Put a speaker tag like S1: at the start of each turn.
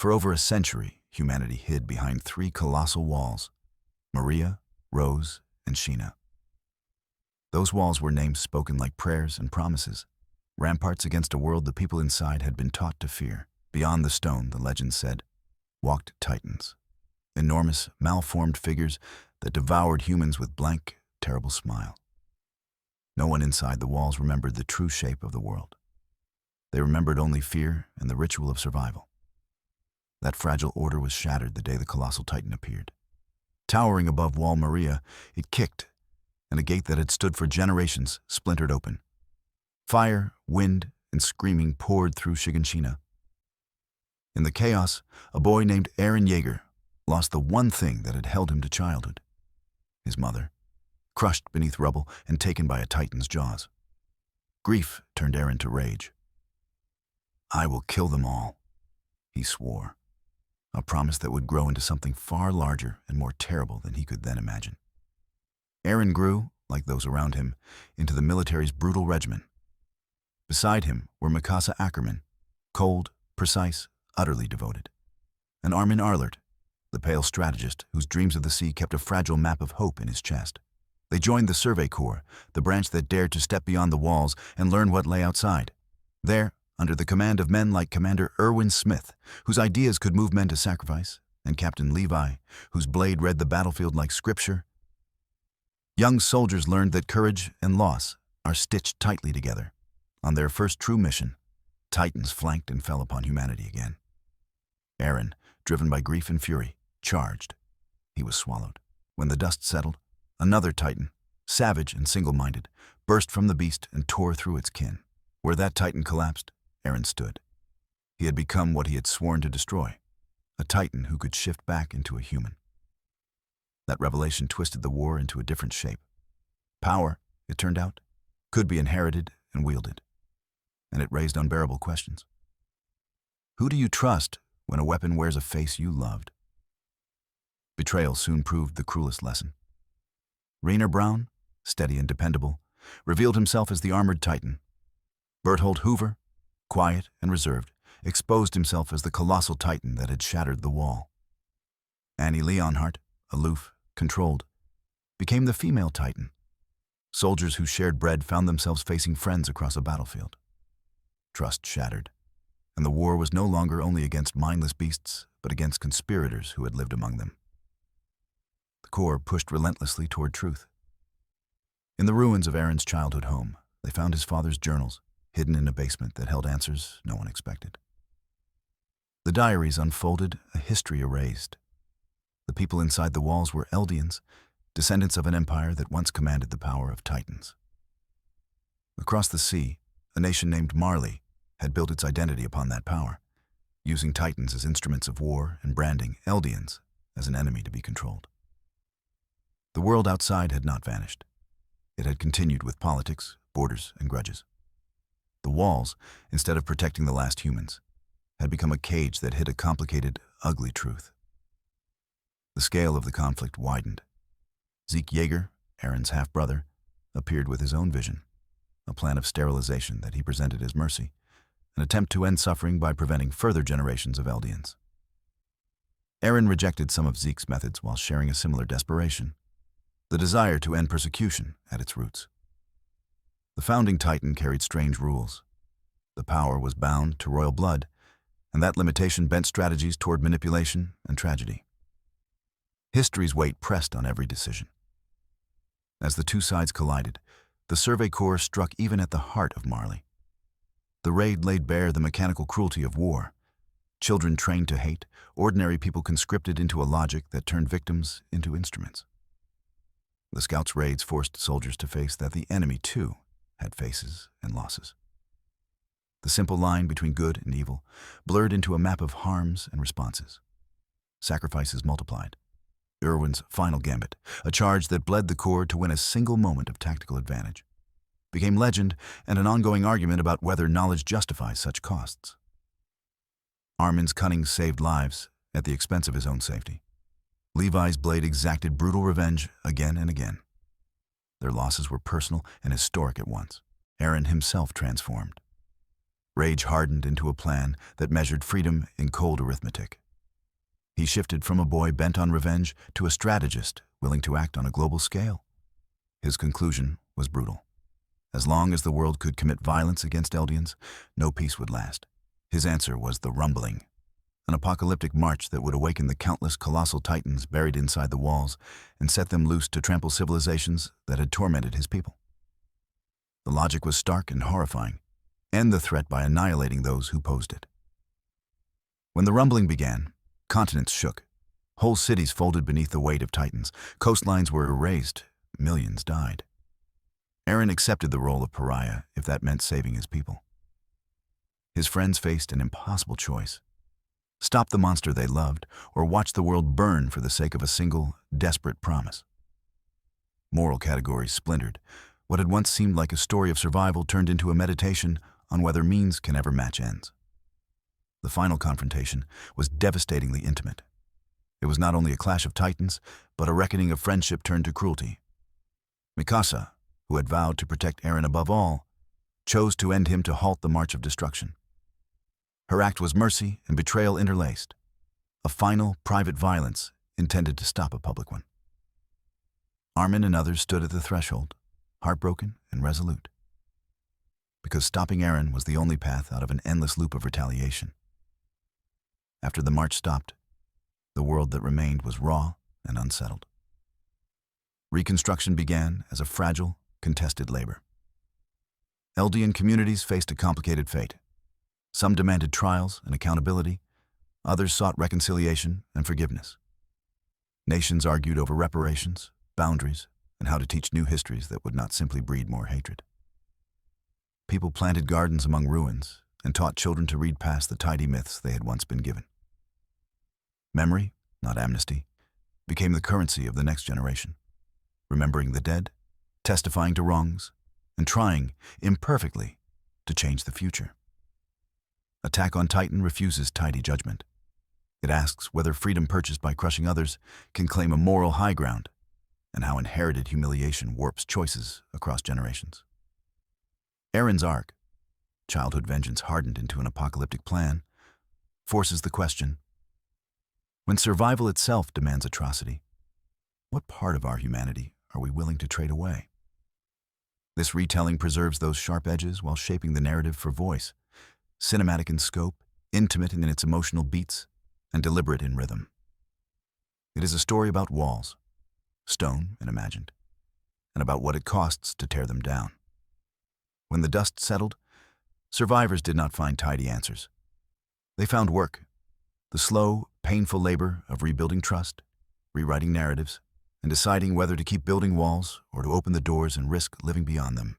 S1: For over a century, humanity hid behind three colossal walls: Maria, Rose, and Sheena. Those walls were names spoken like prayers and promises, ramparts against a world the people inside had been taught to fear. Beyond the stone, the legend said, walked titans, enormous, malformed figures that devoured humans with blank, terrible smile. No one inside the walls remembered the true shape of the world. They remembered only fear and the ritual of survival. That fragile order was shattered the day the Colossal Titan appeared. Towering above Wall Maria, it kicked, and a gate that had stood for generations splintered open. Fire, wind, and screaming poured through Shingeki. In the chaos, a boy named Eren Yeager lost the one thing that had held him to childhood: his mother, crushed beneath rubble and taken by a titan's jaws. Grief turned Eren to rage. "I will kill them all," he swore, a promise that would grow into something far larger and more terrible than he could then imagine. Eren grew, like those around him, into the military's brutal regimen. Beside him were Mikasa Ackerman, cold, precise, utterly devoted, and Armin Arlert, the pale strategist whose dreams of the sea kept a fragile map of hope in his chest. They joined the Survey Corps, the branch that dared to step beyond the walls and learn what lay outside. There, under the command of men like Commander Erwin Smith, whose ideas could move men to sacrifice, and Captain Levi, whose blade read the battlefield like scripture, young soldiers learned that courage and loss are stitched tightly together. On their first true mission, titans flanked and fell upon humanity again. Eren, driven by grief and fury, charged. He was swallowed. When the dust settled, another titan, savage and single-minded, burst from the beast and tore through its kin. Where that titan collapsed, Eren stood. He had become what he had sworn to destroy, a titan who could shift back into a human. That revelation twisted the war into a different shape. Power, it turned out, could be inherited and wielded, and it raised unbearable questions. Who do you trust when a weapon wears a face you loved? Betrayal soon proved the cruelest lesson. Rainer Brown, steady and dependable, revealed himself as the armored titan. Berthold Hoover, quiet and reserved, exposed himself as the colossal titan that had shattered the wall. Annie Leonhardt, aloof, controlled, became the female titan. Soldiers who shared bread found themselves facing friends across a battlefield. Trust shattered, and the war was no longer only against mindless beasts, but against conspirators who had lived among them. The Corps pushed relentlessly toward truth. In the ruins of Eren's childhood home, they found his father's journals, hidden in a basement that held answers no one expected. The diaries unfolded, a history erased. The people inside the walls were Eldians, descendants of an empire that once commanded the power of titans. Across the sea, a nation named Marley had built its identity upon that power, using titans as instruments of war and branding Eldians as an enemy to be controlled. The world outside had not vanished. It had continued with politics, borders, and grudges. The walls, instead of protecting the last humans, had become a cage that hid a complicated, ugly truth. The scale of the conflict widened. Zeke Yeager, Eren's half-brother, appeared with his own vision, a plan of sterilization that he presented as mercy, an attempt to end suffering by preventing further generations of Eldians. Eren rejected some of Zeke's methods while sharing a similar desperation, the desire to end persecution at its roots. The founding titan carried strange rules. The power was bound to royal blood, and that limitation bent strategies toward manipulation and tragedy. History's weight pressed on every decision. As the two sides collided, the Survey Corps struck even at the heart of Marley. The raid laid bare the mechanical cruelty of war. Children trained to hate, ordinary people conscripted into a logic that turned victims into instruments. The scouts' raids forced soldiers to face that the enemy, too, had faces and losses. The simple line between good and evil blurred into a map of harms and responses. Sacrifices multiplied. Erwin's final gambit, a charge that bled the Corps to win a single moment of tactical advantage, became legend and an ongoing argument about whether knowledge justifies such costs. Armin's cunning saved lives at the expense of his own safety. Levi's blade exacted brutal revenge again and again. Their losses were personal and historic at once. Eren himself transformed. Rage hardened into a plan that measured freedom in cold arithmetic. He shifted from a boy bent on revenge to a strategist willing to act on a global scale. His conclusion was brutal. As long as the world could commit violence against Eldians, no peace would last. His answer was the rumbling, an apocalyptic march that would awaken the countless colossal titans buried inside the walls and set them loose to trample civilizations that had tormented his people. The logic was stark and horrifying. End the threat by annihilating those who posed it. When the rumbling began, continents shook. Whole cities folded beneath the weight of titans. Coastlines were erased. Millions died. Eren accepted the role of pariah if that meant saving his people. His friends faced an impossible choice: stop the monster they loved, or watch the world burn for the sake of a single, desperate promise. Moral categories splintered. What had once seemed like a story of survival turned into a meditation on whether means can ever match ends. The final confrontation was devastatingly intimate. It was not only a clash of titans, but a reckoning of friendship turned to cruelty. Mikasa, who had vowed to protect Eren above all, chose to end him to halt the march of destruction. Her act was mercy and betrayal interlaced, a final, private violence intended to stop a public one. Armin and others stood at the threshold, heartbroken and resolute, because stopping Eren was the only path out of an endless loop of retaliation. After the march stopped, the world that remained was raw and unsettled. Reconstruction began as a fragile, contested labor. Eldian communities faced a complicated fate. Some demanded trials and accountability, others sought reconciliation and forgiveness. Nations argued over reparations, boundaries, and how to teach new histories that would not simply breed more hatred. People planted gardens among ruins and taught children to read past the tidy myths they had once been given. Memory, not amnesty, became the currency of the next generation, remembering the dead, testifying to wrongs, and trying, imperfectly, to change the future. Attack on Titan refuses tidy judgment. It asks whether freedom purchased by crushing others can claim a moral high ground, and how inherited humiliation warps choices across generations. Eren's arc, childhood vengeance hardened into an apocalyptic plan, forces the question: when survival itself demands atrocity, what part of our humanity are we willing to trade away? This retelling preserves those sharp edges while shaping the narrative for voice, cinematic in scope, intimate in its emotional beats, and deliberate in rhythm. It is a story about walls, stone and imagined, and about what it costs to tear them down. When the dust settled, survivors did not find tidy answers. They found work, the slow, painful labor of rebuilding trust, rewriting narratives, and deciding whether to keep building walls or to open the doors and risk living beyond them.